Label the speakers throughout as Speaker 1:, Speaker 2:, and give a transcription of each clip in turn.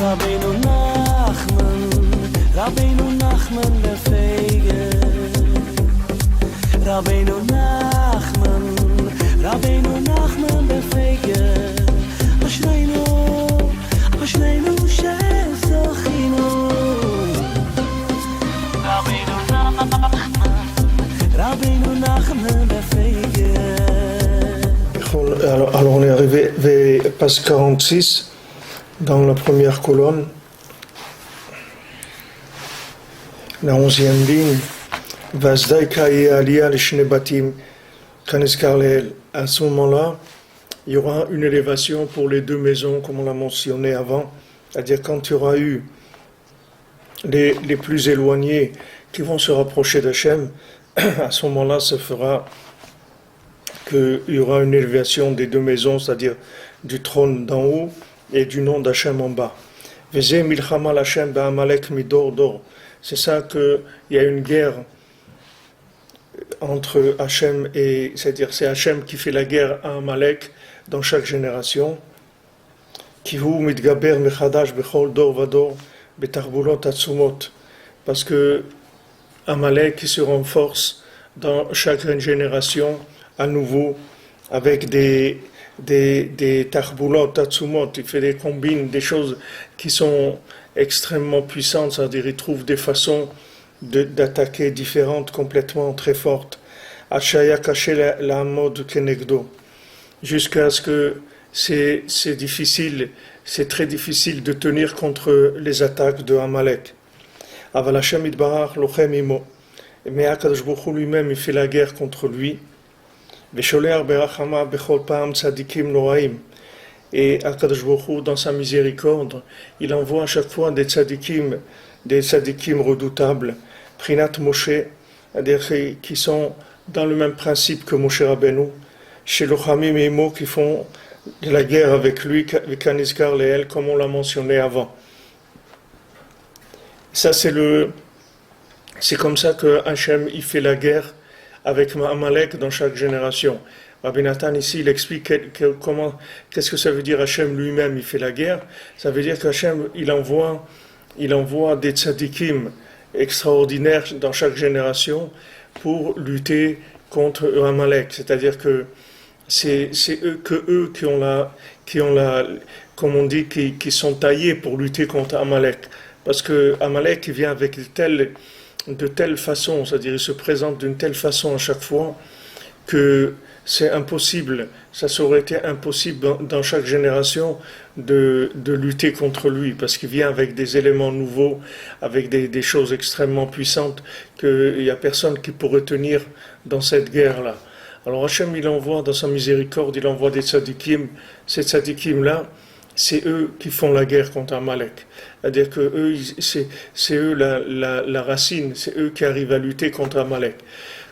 Speaker 1: Rabbeinu Nachman befeige. Rabbeinu Nachman befeige. Ashneinu shezochinu. Rabbeinu Nachman befeige.
Speaker 2: Alors on est arrivé vers page 46 dans la première colonne, la 11e ligne. Vazdaika et Aliyah les Shnebatim Kaneskarleel. À ce moment-là, il y aura une élévation pour les deux maisons, comme on l'a mentionné avant. C'est-à-dire quand il y aura eu les plus éloignés qui vont se rapprocher d'Hachem, à ce moment-là, ça fera qu'il y aura une élévation des deux maisons, c'est-à-dire du trône d'en haut et du nom d'Hachem en bas. Vezeh milchama l'Hachem ba'amalek midor dor. C'est ça qu'il y a une guerre entre Hachem et, c'est-à-dire c'est Hachem qui fait la guerre à Amalek dans chaque génération. Kihu mitgaber mechadash bechol dor vador betarbulot atzumot. Parce que Amalek se renforce dans chaque génération à nouveau avec des tarbulot atzumot. Il fait des combines, des choses qui sont extrêmement puissantes, c'est-à-dire il trouve des façons d'attaquer différentes, complètement très fortes. Achaya caché la mode kenegdo. Jusqu'à ce que c'est difficile, c'est très difficile de tenir contre les attaques de Amalek. Aval Hashem itbarach lochem imo. Mais Akadosh Baruch Hu lui-même, il fait la guerre contre lui. Vesholeach berachama bechol pa'am tzadikim noraim. Et Akadosh Baruch Hu, dans sa miséricorde, il envoie à chaque fois des tzadikim redoutables, Prinat Moshe, c'est-à-dire qui sont dans le même principe que Moshe Rabbeinu, chez Lochamim et Imo, qui font de la guerre avec lui, avec Kanizkar Leel, comme on l'a mentionné avant. Ça, c'est comme ça que Hachem il fait la guerre avec Amalek dans chaque génération. Rabbi Nathan ici, il explique qu'est-ce que ça veut dire Hachem lui-même, il fait la guerre. Ça veut dire qu'Hachem, il envoie des tzadikim extraordinaires dans chaque génération pour lutter contre Amalek. C'est-à-dire que c'est eux qui ont la, comme on dit, qui sont taillés pour lutter contre Amalek. Parce que Amalek il vient avec de telle façon, c'est-à-dire il se présente d'une telle façon à chaque fois que c'est impossible, ça aurait été impossible dans chaque génération de lutter contre lui, parce qu'il vient avec des éléments nouveaux, avec des choses extrêmement puissantes, qu'il n'y a personne qui pourrait tenir dans cette guerre-là. Alors Hachem, il envoie dans sa miséricorde, il envoie des tzadikim. Ces tzadikim-là, c'est eux qui font la guerre contre Amalek. C'est-à-dire que eux, c'est eux la racine, c'est eux qui arrivent à lutter contre Amalek.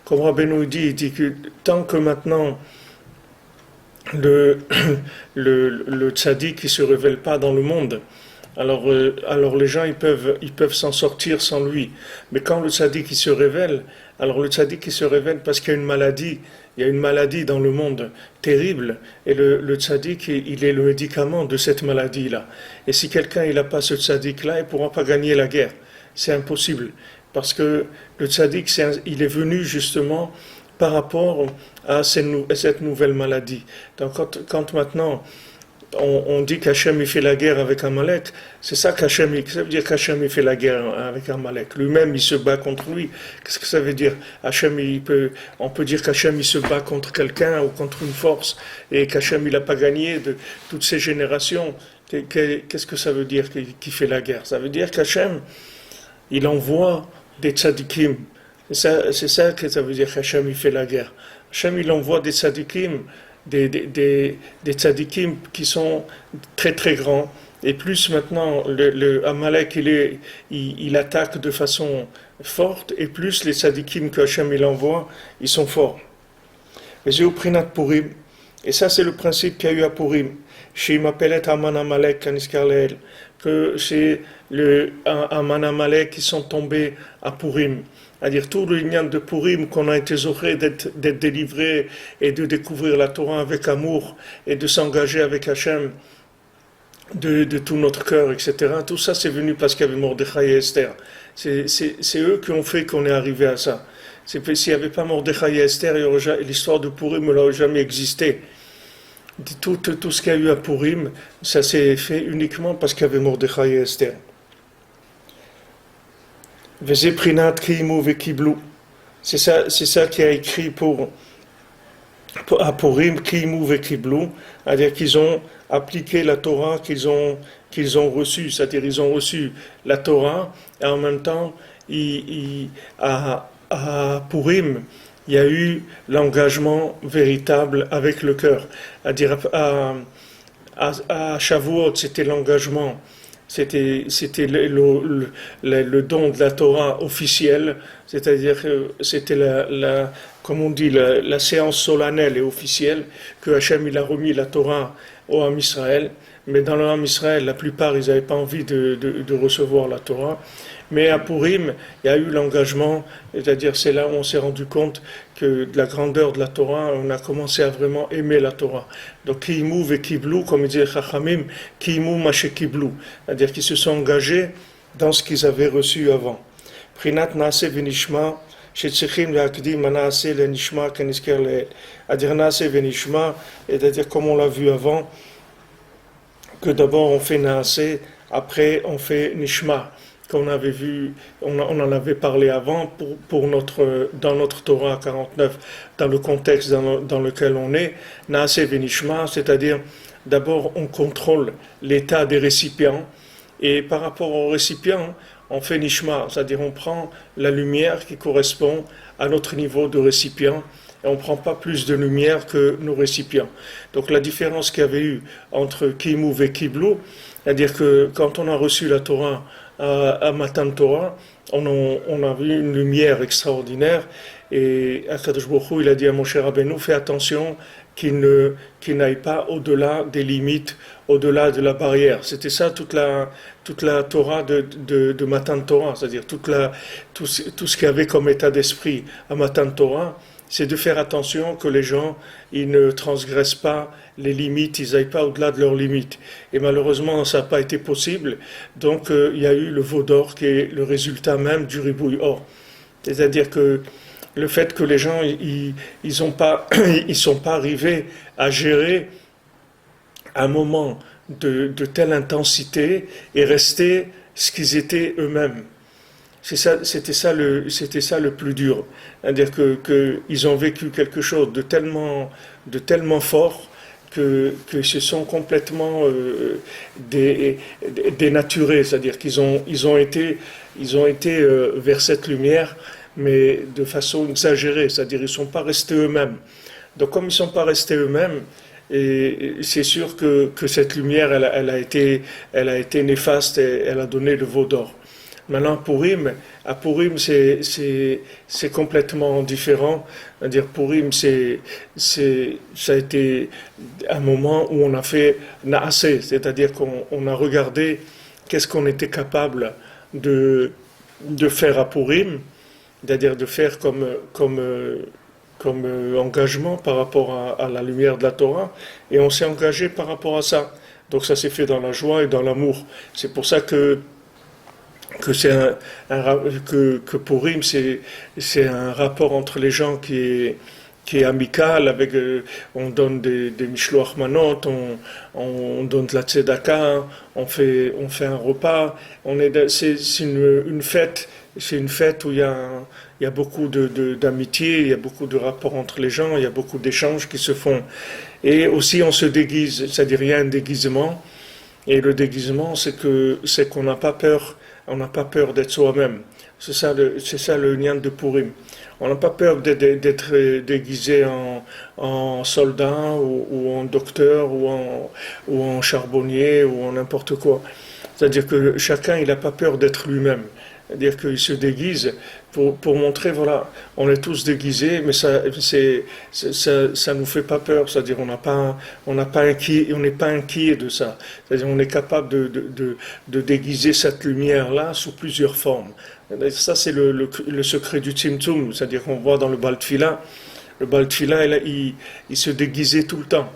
Speaker 2: Comme Rabbeinu dit, il dit que tant que maintenant le tzaddik ne se révèle pas dans le monde, alors les gens ils peuvent s'en sortir sans lui. Mais quand le tzaddik il se révèle, alors le tzaddik il se révèle parce qu'il y a une maladie dans le monde terrible, et le tzaddik il est le médicament de cette maladie-là. Et si quelqu'un il n'a pas ce tzaddik-là, il ne pourra pas gagner la guerre. C'est impossible. Parce que le tzaddik, il est venu justement par rapport à cette nouvelle maladie. Donc quand maintenant on dit qu'Hachem il fait la guerre avec Amalek, c'est ça ça veut dire qu'Hachem il fait la guerre avec Amalek. Lui-même il se bat contre lui. Qu'est-ce que ça veut dire? On peut dire qu'Hachem il se bat contre quelqu'un ou contre une force et qu'Hachem il n'a pas gagné de toutes ces générations. Qu'est-ce que ça veut dire qu'il fait la guerre? Ça veut dire qu'Hachem il envoie des tzadikim. C'est ça que ça veut dire qu'Hachem il fait la guerre. Hachem il envoie des tzadikim, des tzadikim qui sont très très grands. Et plus maintenant le Amalek il attaque de façon forte, et plus les tzadikim que Hachem il envoie, ils sont forts. Mais j'ai au Prinat Purim, et ça c'est le principe qu'il y a eu à Purim. Chez Mapelet Aman Amalek Kaniskar Leel, que c'est le Aman Amalek qui sont tombés à Purim. C'est-à-dire tout le lignan de Purim qu'on a été zoré d'être délivré et de découvrir la Torah avec amour et de s'engager avec Hachem de tout notre cœur, etc. Tout ça, c'est venu parce qu'il y avait Mordechai et Esther. C'est eux qui ont fait qu'on est arrivé à ça. S'il n'y avait pas Mordechai et Esther, l'histoire de Purim n'aurait jamais existé. Tout ce qu'il y a eu à Purim, ça s'est fait uniquement parce qu'il y avait Mordechai et Esther. Veze prinat kiimu vekiblu. C'est ça qui a écrit à Purim, kiimu vekiblu, c'est-à-dire qu'ils ont appliqué la Torah qu'ils ont reçue, c'est-à-dire ils ont reçu la Torah et en même temps, à Purim, il y a eu l'engagement véritable avec le cœur. C'est-à-dire à Shavuot, c'était l'engagement, c'était le don de la Torah officielle, c'est-à-dire que c'était comme on dit, la séance solennelle et officielle que Hachem il a remis la Torah au Ham Israël. Mais dans le Ham Israël, la plupart, ils n'avaient pas envie de recevoir la Torah. Mais à Purim, il y a eu l'engagement, c'est-à-dire c'est là où on s'est rendu compte que de la grandeur de la Torah, on a commencé à vraiment aimer la Torah. Donc, kiimu ve kiblu, comme disait Chachamim, kiimu mashe kiblu, c'est-à-dire qu'ils se sont engagés dans ce qu'ils avaient reçu avant. Prinat naase venishma, shetzechim leakdim naase lenishma kenizker leel. C'est-à-dire naase venishma, c'est-à-dire comme on l'a vu avant, que d'abord on fait naase, après on fait nishma. Qu'on avait vu, on en avait parlé avant dans notre Torah 49, dans le contexte dans lequel on est, Naase Venishma, c'est-à-dire d'abord on contrôle l'état des récipients et par rapport aux récipients, on fait Nishma, c'est-à-dire on prend la lumière qui correspond à notre niveau de récipient et on ne prend pas plus de lumière que nos récipients. Donc la différence qu'il y avait eu entre Kiimu et Kiblu, c'est-à-dire que quand on a reçu la Torah à Matan Torah, on a vu une lumière extraordinaire et Akadosh Baruch Hu, il a dit à Moshe Rabbeinu, fais attention qu'il n'aille pas au-delà des limites, au-delà de la barrière. C'était ça toute la Torah de Matan Torah, c'est-à-dire tout ce qu'il y avait comme état d'esprit à Matan Torah, c'est de faire attention que les gens ils ne transgressent pas les limites, ils n'aillent pas au-delà de leurs limites. Et malheureusement, ça n'a pas été possible. Donc, il y a eu le veau d'or qui est le résultat même du ribouille or. C'est-à-dire que le fait que les gens ils sont pas arrivés à gérer un moment de telle intensité et rester ce qu'ils étaient eux-mêmes. C'était ça le plus dur. C'est-à-dire que ils ont vécu quelque chose de tellement fort que se sont complètement dénaturés. C'est-à-dire qu'ils ont été vers cette lumière, mais de façon exagérée. C'est-à-dire ils ne sont pas restés eux-mêmes. Donc comme ils ne sont pas restés eux-mêmes, et c'est sûr que cette lumière, elle a été néfaste et elle a donné le veau d'or. Maintenant, à Purim, c'est complètement différent. C'est-à-dire, Purim, ça a été un moment où on a fait Naaseh, c'est-à-dire qu'on a regardé qu'est-ce qu'on était capable de faire à Purim, c'est-à-dire de faire comme engagement par rapport à la lumière de la Torah, et on s'est engagé par rapport à ça. Donc ça s'est fait dans la joie et dans l'amour. C'est pour ça que Purim, c'est un rapport entre les gens qui est amical, avec on donne des mishloach manot, on donne de la tzedaka, on fait un repas, c'est une fête. C'est une fête où il y a beaucoup d'amitié, il y a beaucoup de rapports entre les gens, il y a beaucoup d'échanges qui se font. Et aussi on se déguise, c'est-à-dire il y a un déguisement. Et le déguisement, c'est qu'on n'a pas peur d'être soi-même. C'est ça le nian de Purim. On n'a pas peur d'être déguisé en soldat ou en docteur ou en charbonnier ou en n'importe quoi. C'est-à-dire que chacun, il n'a pas peur d'être lui-même. C'est-à-dire qu'il se déguise pour montrer, voilà, on est tous déguisés, mais ça nous fait pas peur. C'est-à-dire on n'est pas inquiet de ça. C'est-à-dire on est capable de déguiser cette lumière-là sous plusieurs formes. Ça, c'est le secret du Tzimtzum. C'est-à-dire qu'on voit dans le Baal Tfila, il se déguisait tout le temps.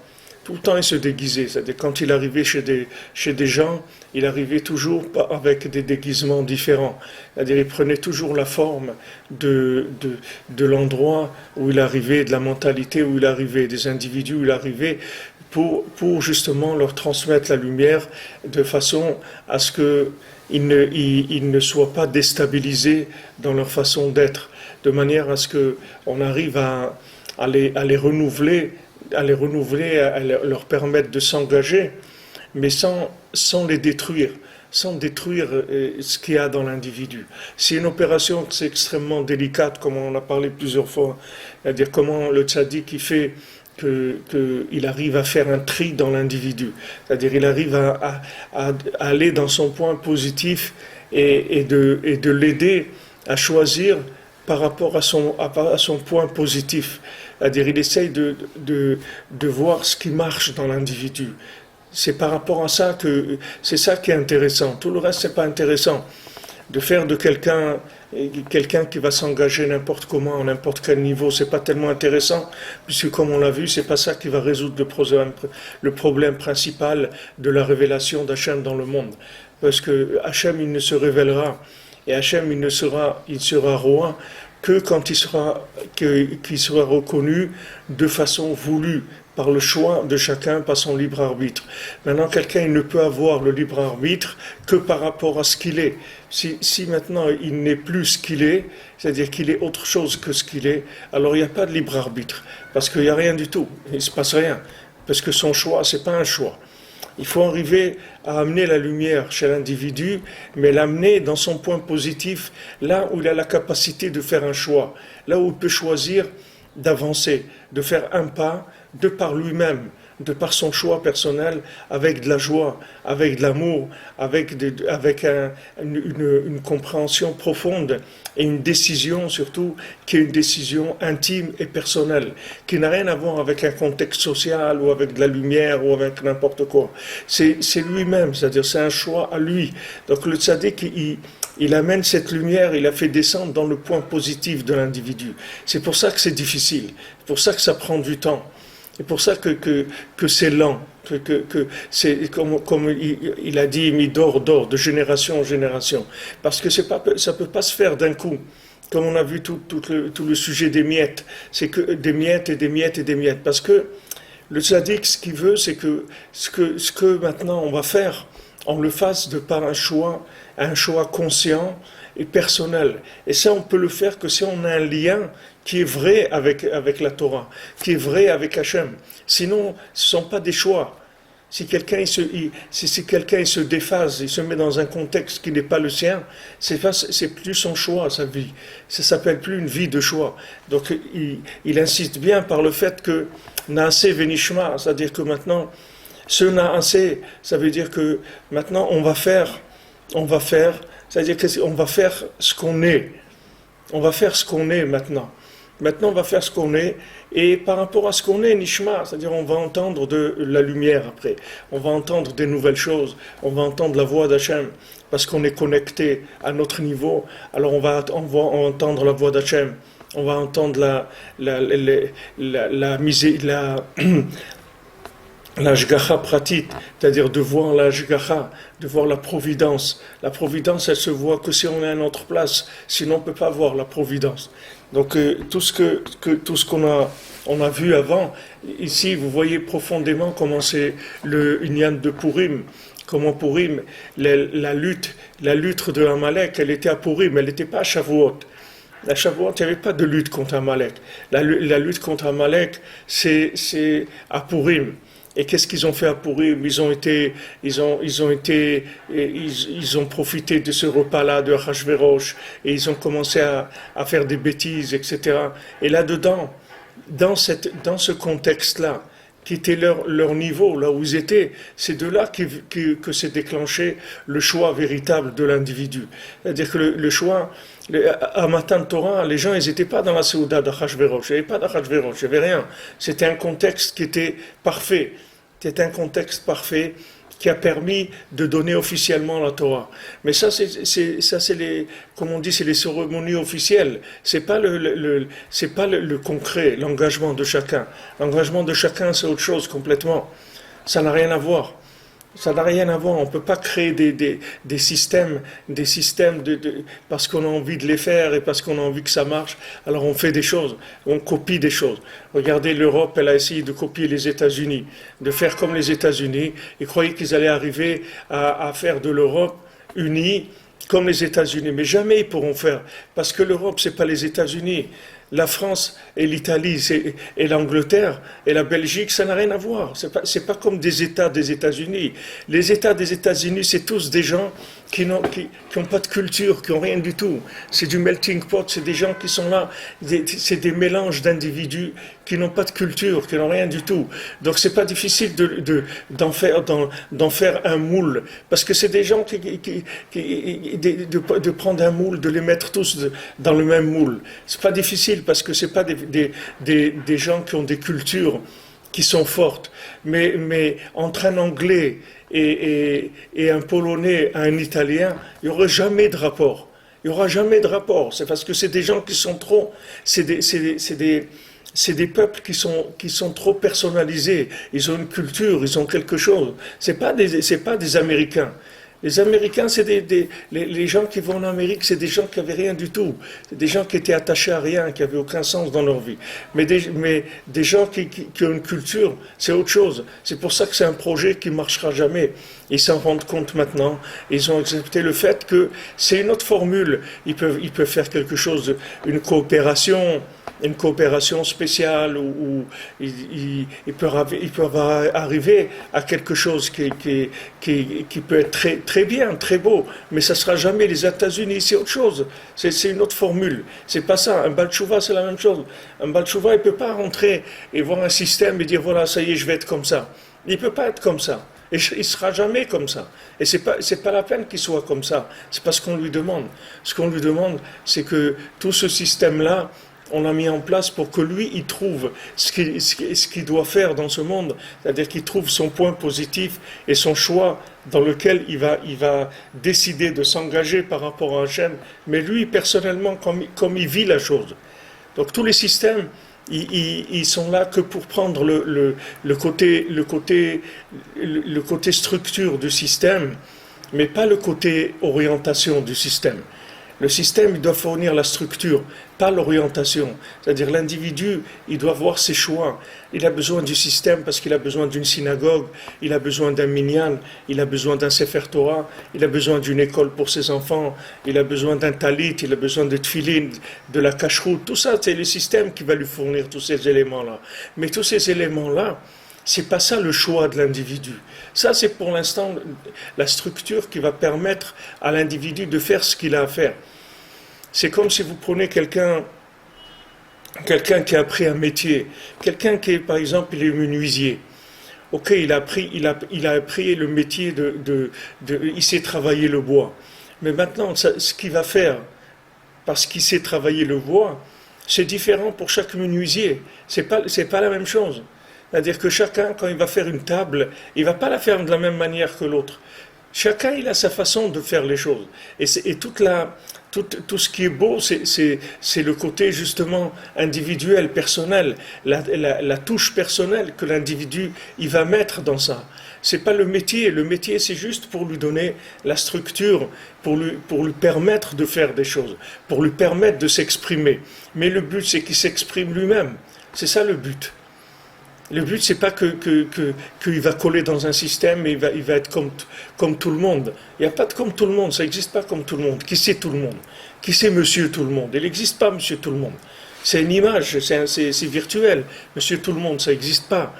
Speaker 2: tout le temps il se déguisait. C'est-à-dire quand il arrivait chez des gens, il arrivait toujours avec des déguisements différents. C'est-à-dire il prenait toujours la forme de l'endroit où il arrivait, de la mentalité où il arrivait, des individus où il arrivait, pour justement leur transmettre la lumière de façon à ce qu'ils ne soient pas déstabilisés dans leur façon d'être, de manière à ce qu'on arrive à les renouveler, à leur permettre de s'engager, mais sans les détruire, sans détruire ce qu'il y a dans l'individu. C'est une opération qui est extrêmement délicate, comme on en a parlé plusieurs fois, c'est-à-dire comment le tzaddik il fait qu'il arrive à faire un tri dans l'individu, c'est-à-dire il arrive à aller dans son point positif et de l'aider à choisir par rapport à son point positif. C'est-à-dire il essaye de voir ce qui marche dans l'individu. C'est par rapport à ça c'est ça qui est intéressant. Tout le reste, c'est pas intéressant. De faire de quelqu'un qui va s'engager n'importe comment, à n'importe quel niveau, c'est pas tellement intéressant, puisque comme on l'a vu, c'est pas ça qui va résoudre le problème principal de la révélation d'Hachem dans le monde. Parce que Hachem, il ne se révélera, et Hachem, il sera roi que quand qu'il sera reconnu de façon voulue, par le choix de chacun, par son libre arbitre. Maintenant, quelqu'un il ne peut avoir le libre arbitre que par rapport à ce qu'il est. Si maintenant il n'est plus ce qu'il est, c'est-à-dire qu'il est autre chose que ce qu'il est, alors il n'y a pas de libre arbitre, parce qu'il n'y a rien du tout, il ne se passe rien, parce que son choix, c'est pas un choix. Il faut arriver à amener la lumière chez l'individu, mais l'amener dans son point positif, là où il a la capacité de faire un choix, là où il peut choisir d'avancer, de faire un pas de par lui-même, de par son choix personnel, avec de la joie, avec de l'amour, avec une compréhension profonde et une décision surtout qui est une décision intime et personnelle, qui n'a rien à voir avec un contexte social ou avec de la lumière ou avec n'importe quoi. C'est lui-même, c'est-à-dire c'est un choix à lui. Donc le tzaddik, il amène cette lumière, il la fait descendre dans le point positif de l'individu. C'est pour ça que c'est difficile, c'est pour ça que ça prend du temps. C'est pour ça que c'est lent, que c'est comme il a dit, midor d'or, de génération en génération. Parce que ça ne peut pas se faire d'un coup. Comme on a vu tout le sujet des miettes. C'est que des miettes et des miettes et des miettes. Parce que le tzaddik, ce qu'il veut, c'est que ce que maintenant on va faire, on le fasse de par un choix conscient et personnel. Et ça, on peut le faire que si on a un lien qui est vrai avec la Torah, qui est vrai avec Hachem. Sinon, ce ne sont pas des choix. Si quelqu'un il se déphase, il se met dans un contexte qui n'est pas le sien, c'est plus son choix, sa vie. Ça s'appelle plus une vie de choix. Donc, il insiste bien par le fait que Naase Venishma, c'est-à-dire que maintenant, ce Naase, ça veut dire que maintenant on va faire, c'est-à-dire qu'on va faire ce qu'on est. On va faire ce qu'on est maintenant. Maintenant, on va faire ce qu'on est, et par rapport à ce qu'on est, Nishma, c'est-à-dire on va entendre de la lumière après, on va entendre des nouvelles choses, on va entendre la voix d'Hachem, parce qu'on est connecté à notre niveau, alors on va entendre la voix d'Hachem, on va entendre l'ashgacha pratit, c'est-à-dire de voir l'ashgacha, de voir la providence. La providence, elle se voit que si on est à notre place, sinon on ne peut pas voir la providence. Donc tout ce qu'on a vu avant, ici vous voyez profondément comment c'est le Inyan de Purim, comment Purim, la lutte de Amalek, elle était à Purim, elle n'était pas à Shavuot. À Shavuot, il n'y avait pas de lutte contre Amalek. La lutte contre Amalek, c'est à Purim. Et qu'est-ce qu'ils ont fait à Purim? Ils ont profité de ce repas-là de Achashverosh et ils ont commencé à faire des bêtises, etc. Et là-dedans, dans ce contexte-là, qui était leur niveau, là où ils étaient, c'est de là que s'est déclenché le choix véritable de l'individu. C'est-à-dire que le choix, à Matan Torah, les gens, ils n'étaient pas dans la Séouda d'Achashverosh, il n'y avait pas d'Achashverosh, il n'y avait rien. C'était un contexte qui était parfait. C'était un contexte parfait qui a permis de donner officiellement la Torah. Mais ça, c'est les, comme on dit, c'est les cérémonies officielles. C'est pas c'est pas le concret, l'engagement de chacun. L'engagement de chacun, c'est autre chose complètement. Ça n'a rien à voir. Ça n'a rien à voir. On ne peut pas créer des systèmes, parce qu'on a envie de les faire et parce qu'on a envie que ça marche. Alors on fait des choses, on copie des choses. Regardez, l'Europe, elle a essayé de copier les États-Unis, de faire comme les États-Unis. Ils croyaient qu'ils allaient arriver à faire de l'Europe unie comme les États-Unis. Mais jamais ils pourront faire, parce que l'Europe, c'est pas les États-Unis. La France et l'Italie et l'Angleterre et la Belgique, ça n'a rien à voir. C'est pas comme des États des États-Unis. Les États des États-Unis, c'est tous des gens qui n'ont pas de culture, qui n'ont rien du tout. C'est du melting pot, c'est des gens qui sont là, c'est des mélanges d'individus qui n'ont pas de culture, qui n'ont rien du tout. Donc c'est pas difficile d'en faire un moule, parce que c'est des gens de prendre un moule, de les mettre tous dans le même moule. C'est pas difficile, parce que c'est pas des gens qui ont des cultures qui sont fortes. Mais entre un Anglais et un Polonais, un Italien, il n'y aura jamais de rapport. Il n'y aura jamais de rapport. C'est parce que c'est des gens qui sont trop... C'est des peuples qui sont trop personnalisés. Ils ont une culture, ils ont quelque chose. C'est pas des Américains. Les Américains, c'est les gens qui vont en Amérique, c'est des gens qui n'avaient rien du tout. C'est des gens qui étaient attachés à rien, qui n'avaient aucun sens dans leur vie. Mais des gens qui ont une culture, c'est autre chose. C'est pour ça que c'est un projet qui ne marchera jamais. Ils s'en rendent compte maintenant. Ils ont accepté le fait que c'est une autre formule. Ils peuvent faire quelque chose, une coopération spéciale où ils peuvent arriver à quelque chose qui peut être très, très bien, très beau, mais ça sera jamais les États-Unis, c'est autre chose, c'est une autre formule, c'est pas ça. Un Baal Tshuva, c'est la même chose. Un Baal Tshuva, il peut pas rentrer et voir un système et dire voilà, ça y est, je vais être comme ça. Il peut pas être comme ça. Et il sera jamais comme ça. Et c'est pas la peine qu'il soit comme ça. C'est pas ce qu'on lui demande. Ce qu'on lui demande, c'est que tout ce système-là, on l'a mis en place pour que lui, il trouve ce qu'il doit faire dans ce monde, c'est-à-dire qu'il trouve son point positif et son choix dans lequel il va décider de s'engager par rapport à Hachem, mais lui, personnellement, comme il vit la chose. Donc tous les systèmes, ils sont là que pour prendre le côté structure du système, mais pas le côté orientation du système. Le système, il doit fournir la structure, pas l'orientation. C'est-à-dire l'individu, il doit voir ses choix. Il a besoin du système parce qu'il a besoin d'une synagogue, il a besoin d'un minyan, il a besoin d'un Sefer Torah, il a besoin d'une école pour ses enfants, il a besoin d'un talit, il a besoin de tfilin, de la cacheroute. Tout ça, c'est le système qui va lui fournir tous ces éléments-là. Mais tous ces éléments-là, c'est pas ça le choix de l'individu. Ça, c'est pour l'instant la structure qui va permettre à l'individu de faire ce qu'il a à faire. C'est comme si vous prenez quelqu'un qui a appris un métier, quelqu'un qui est, par exemple, il est menuisier. Ok, il a appris le métier il sait travailler le bois. Mais maintenant, ce qu'il va faire, parce qu'il sait travailler le bois, c'est différent pour chaque menuisier. C'est pas la même chose. C'est-à-dire que chacun, quand il va faire une table, il ne va pas la faire de la même manière que l'autre. Chacun, il a sa façon de faire les choses. Et tout ce qui est beau, c'est le côté justement individuel, personnel, la touche personnelle que l'individu il va mettre dans ça. C'est pas le métier. Le métier, c'est juste pour lui donner la structure, pour lui permettre de faire des choses, pour lui permettre de s'exprimer. Mais le but, c'est qu'il s'exprime lui-même. C'est ça le but. Le but, c'est pas qu'il va coller dans un système et il va être comme tout le monde. Il n'y a pas de comme tout le monde, ça n'existe pas comme tout le monde. Qui c'est tout le monde? Qui c'est monsieur tout le monde? Il n'existe pas monsieur tout le monde. C'est une image, c'est virtuel. Monsieur tout le monde, ça n'existe pas.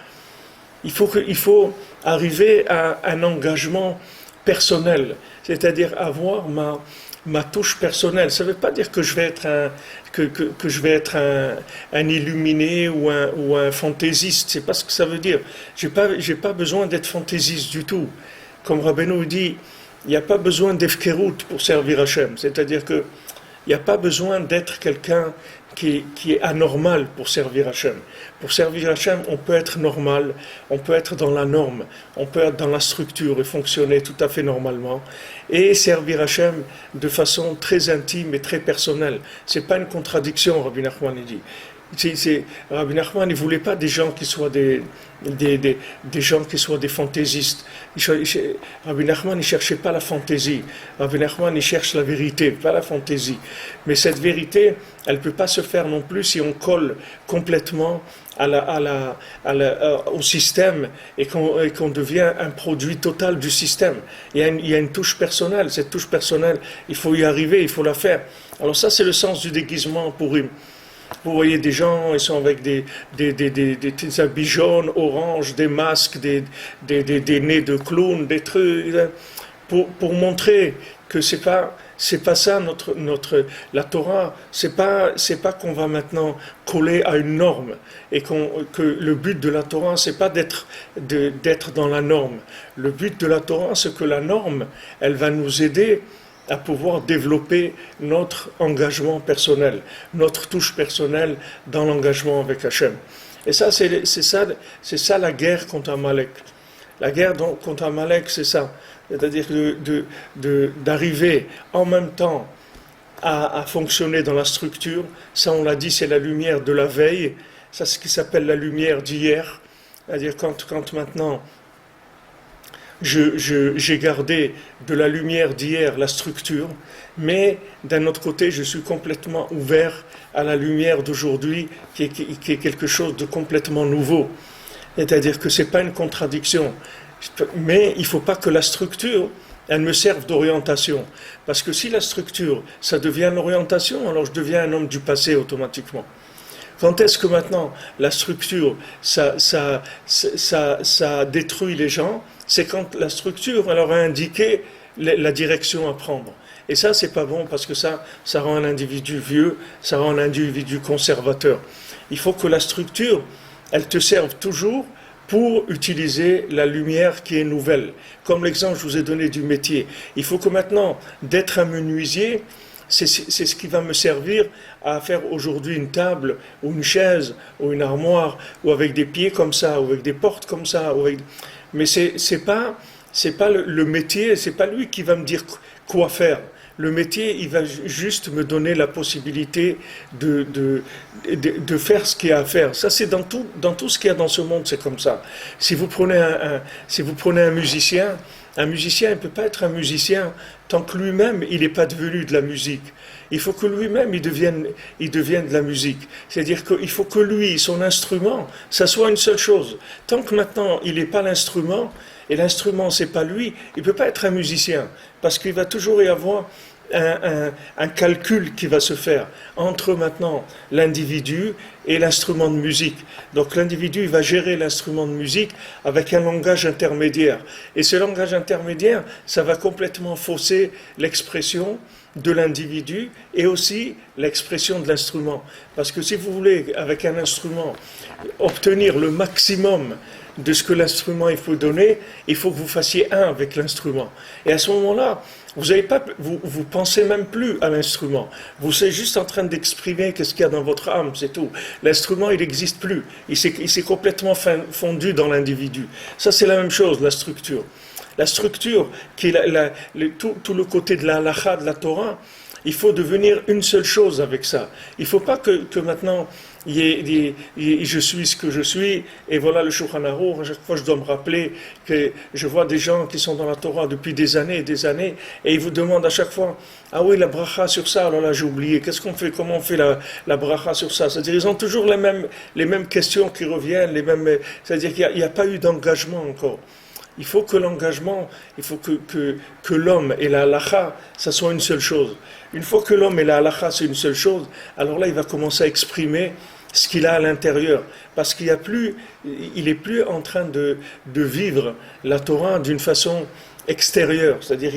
Speaker 2: Il faut arriver à un engagement personnel, c'est-à-dire avoir ma touche personnelle. Ça ne veut pas dire que je vais être un illuminé ou un fantaisiste. C'est pas ce que ça veut dire. J'ai pas besoin d'être fantaisiste du tout. Comme Rabbeinu dit, il n'y a pas besoin d'efkerout pour servir Hachem. C'est-à-dire que Il n'y a pas besoin d'être quelqu'un qui est anormal pour servir Hachem. Pour servir Hachem, on peut être normal, on peut être dans la norme, on peut être dans la structure et fonctionner tout à fait normalement, et servir Hachem de façon très intime et très personnelle. C'est pas une contradiction, Rabbi Nachman dit. Rabbi Nachman ne voulait pas des gens qui soient des gens qui soient des fantaisistes. Rabbi Nachman ne cherchait pas la fantaisie. Rabbi Nachman il cherche la vérité, pas la fantaisie. Mais cette vérité, elle ne peut pas se faire non plus si on colle complètement au système et qu'on devient un produit total du système. Il y a une touche personnelle. Cette touche personnelle, il faut y arriver, il faut la faire. Alors ça, c'est le sens du déguisement pour Purim. Vous voyez des gens, ils sont avec des habits jaunes, oranges, des masques, des nez de clown, des trucs, pour montrer que c'est pas ça la Torah. C'est pas qu'on va maintenant coller à une norme et que le but de la Torah c'est pas d'être dans la norme. Le but de la Torah c'est que la norme, elle va nous aider à pouvoir développer notre engagement personnel, notre touche personnelle dans l'engagement avec Hachem. Et ça, c'est ça la guerre contre Amalek. La guerre contre Amalek, c'est ça. C'est-à-dire d'arriver en même temps à fonctionner dans la structure. Ça, on l'a dit, c'est la lumière de la veille. Ça, c'est ce qui s'appelle la lumière d'hier. C'est-à-dire quand maintenant j'ai gardé de la lumière d'hier la structure, mais d'un autre côté, je suis complètement ouvert à la lumière d'aujourd'hui, qui est quelque chose de complètement nouveau. C'est-à-dire que ce n'est pas une contradiction. Mais il ne faut pas que la structure, elle me serve d'orientation. Parce que si la structure, ça devient l'orientation, alors je deviens un homme du passé automatiquement. Quand est-ce que maintenant la structure, ça détruit les gens? C'est quand la structure leur a indiqué la direction à prendre. Et ça, c'est pas bon parce que ça rend un individu vieux, ça rend un individu conservateur. Il faut que la structure, elle te serve toujours pour utiliser la lumière qui est nouvelle. Comme l'exemple que je vous ai donné du métier. Il faut que maintenant, d'être un menuisier, c'est ce qui va me servir à faire aujourd'hui une table, ou une chaise, ou une armoire, ou avec des pieds comme ça, ou avec des portes comme ça. Mais c'est pas le métier, c'est pas lui qui va me dire quoi faire. Le métier, il va juste me donner la possibilité de faire ce qu'il y a à faire. Ça, c'est dans tout ce qu'il y a dans ce monde, c'est comme ça. Si vous prenez un musicien il ne peut pas être un musicien tant que lui-même, il n'est pas devenu de la musique. Il faut que lui-même, il devienne de la musique. C'est-à-dire qu'il faut que lui, son instrument, ça soit une seule chose. Tant que maintenant, il n'est pas l'instrument, et l'instrument, c'est pas lui, il ne peut pas être un musicien. Parce qu'il va toujours y avoir un calcul qui va se faire entre maintenant l'individu et l'instrument de musique. Donc l'individu il va gérer l'instrument de musique avec un langage intermédiaire. Et ce langage intermédiaire, ça va complètement fausser l'expression de l'individu et aussi l'expression de l'instrument. Parce que si vous voulez, avec un instrument, obtenir le maximum de ce que l'instrument il faut donner, il faut que vous fassiez un avec l'instrument. Et à ce moment-là, vous pensez même plus à l'instrument. Vous êtes juste en train d'exprimer qu'est-ce qu'il y a dans votre âme, c'est tout. L'instrument, il n'existe plus. Il s'est complètement fondu dans l'individu. Ça, c'est la même chose, la structure. La structure, qui est tout le côté de la halakha, de la Torah, il faut devenir une seule chose avec ça. Il ne faut pas que maintenant, je suis ce que je suis, et voilà le Shulchan Aruch. À chaque fois, je dois me rappeler que je vois des gens qui sont dans la Torah depuis des années, et ils vous demandent à chaque fois, ah oui, la bracha sur ça, alors là j'ai oublié, qu'est-ce qu'on fait, comment on fait la bracha sur ça? C'est-à-dire, ils ont toujours les mêmes questions qui reviennent, c'est-à-dire qu'il n'y a pas eu d'engagement encore. Il faut que l'engagement, il faut que l'homme et la halakha, ça soit une seule chose. Une fois que l'homme et la halakha, c'est une seule chose, alors là, il va commencer à exprimer ce qu'il a à l'intérieur. Parce qu'il n'est plus en train de vivre la Torah d'une façon extérieure. C'est-à-dire,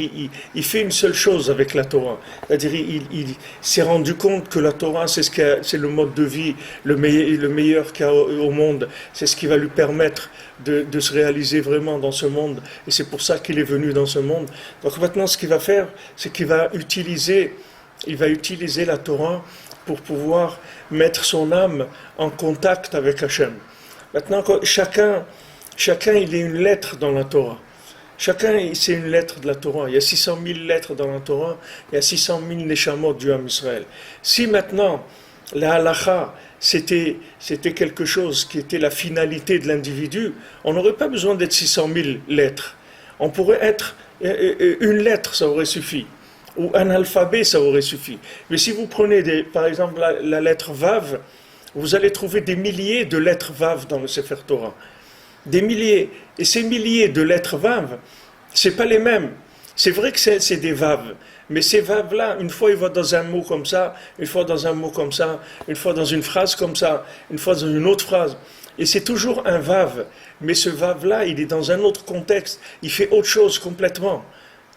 Speaker 2: il fait une seule chose avec la Torah. C'est-à-dire, il s'est rendu compte que la Torah, c'est le mode de vie, le meilleur qu'il y a au monde. C'est ce qui va lui permettre de se réaliser vraiment dans ce monde. Et c'est pour ça qu'il est venu dans ce monde. Donc maintenant, ce qu'il va faire, c'est qu'il va utiliser il va utiliser la Torah pour pouvoir mettre son âme en contact avec Hachem. Maintenant, chacun il est une lettre dans la Torah. Chacun, c'est une lettre de la Torah. Il y a 600 000 lettres dans la Torah, il y a 600 000 neshamot du Ham Israël. Si maintenant, la halacha, c'était quelque chose qui était la finalité de l'individu, on n'aurait pas besoin d'être 600 000 lettres. On pourrait être une lettre, ça aurait suffi. Ou un alphabet, ça aurait suffi. Mais si vous prenez, par exemple, la lettre Vav, vous allez trouver des milliers de lettres Vav dans le Sefer Torah. Des milliers. Et ces milliers de lettres Vav, c'est pas les mêmes. C'est vrai que c'est des Vav. Mais ces Vav-là, une fois, ils vont dans un mot comme ça, une fois dans un mot comme ça, une fois dans une phrase comme ça, une fois dans une autre phrase. Et c'est toujours un Vav. Mais ce Vav-là, il est dans un autre contexte. Il fait autre chose complètement.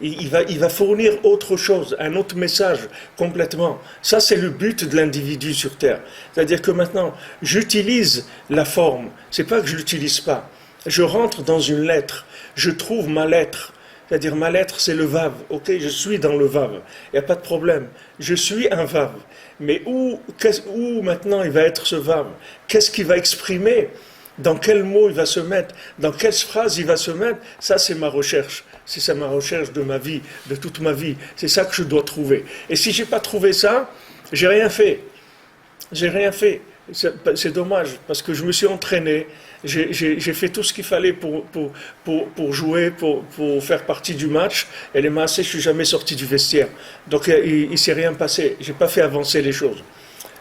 Speaker 2: Il va fournir autre chose, un autre message complètement. Ça, c'est le but de l'individu sur Terre. C'est-à-dire que maintenant, j'utilise la forme. C'est pas que je l'utilise pas. Je rentre dans une lettre. Je trouve ma lettre. C'est-à-dire ma lettre, c'est le Vav. Ok, je suis dans le Vav. Il n'y a pas de problème. Je suis un Vav. Mais où maintenant il va être ce Vav? Qu'est-ce qu'il va exprimer? Dans quel mot il va se mettre? Dans quelle phrase il va se mettre? Ça, c'est ma recherche. C'est ça ma recherche de ma vie, de toute ma vie. C'est ça que je dois trouver. Et si je n'ai pas trouvé ça, j'ai rien fait. J'ai rien fait. C'est dommage, parce que je me suis entraîné. J'ai fait tout ce qu'il fallait pour jouer, pour faire partie du match. Et les massés, je ne suis jamais sorti du vestiaire. Donc il ne s'est rien passé. Je n'ai pas fait avancer les choses.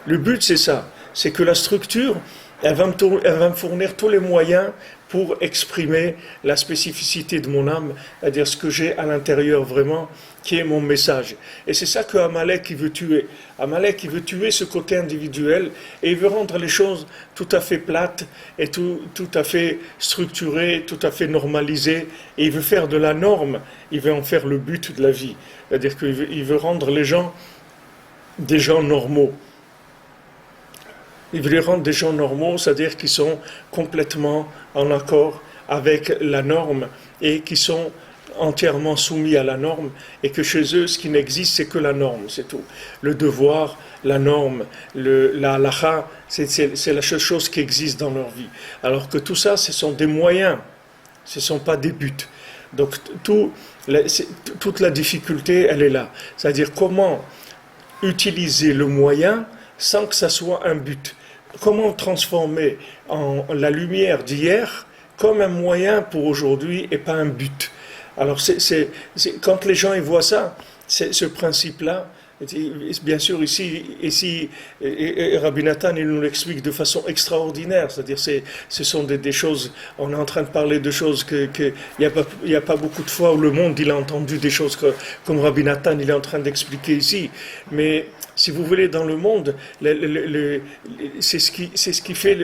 Speaker 2: Le but, c'est ça. C'est que la structure, elle va me fournir tous les moyens pour exprimer la spécificité de mon âme, c'est-à-dire ce que j'ai à l'intérieur vraiment, qui est mon message. Et c'est ça que Amalek veut tuer. Amalek veut tuer ce côté individuel et il veut rendre les choses tout à fait plates et tout à fait structurées, tout à fait normalisées. Et il veut faire de la norme, il veut en faire le but de la vie. C'est-à-dire qu'il veut rendre les gens des gens normaux. Il veut les rendre des gens normaux, c'est-à-dire qui sont complètement en accord avec la norme et qui sont entièrement soumis à la norme et que chez eux, ce qui n'existe, c'est que la norme, c'est tout. Le devoir, la norme, la halacha, c'est la seule chose qui existe dans leur vie. Alors que tout ça, ce sont des moyens, ce ne sont pas des buts. Donc toute la difficulté, elle est là. C'est-à-dire comment utiliser le moyen sans que ça soit un but. Comment transformer la lumière d'hier comme un moyen pour aujourd'hui et pas un but. Alors quand les gens ils voient ça, ce principe-là, bien sûr ici Rabbi Nathan il nous l'explique de façon extraordinaire, c'est-à-dire ce sont des choses, on est en train de parler de choses il n'y a pas beaucoup de fois où le monde il a entendu des choses comme Rabbi Nathan il est en train d'expliquer ici, mais si vous voulez, dans le monde, c'est ce qui fait